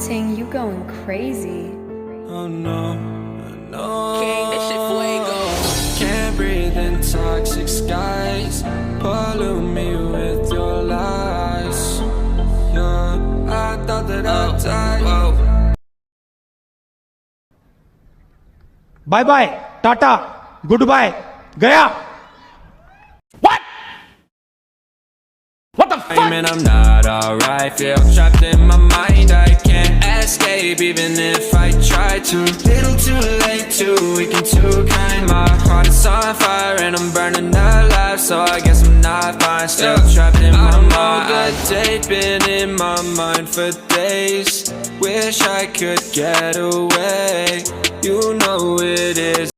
Ting, you going crazy. Oh no, no. King, this shit fuego. Can't breathe in toxic skies. Pollute me with your lies. Yeah, I thought that I'd die. Bye bye tata good bye गया What the fuck? Man, I'm not alright. Feel trapped in my mind. I can't escape even if I try to. Little too late, too weak and too kind. My heart is on fire and I'm burning alive. So I guess I'm not fine. Still trapped in my mind. I know the date been in my mind for days. Wish I could get away. You know it is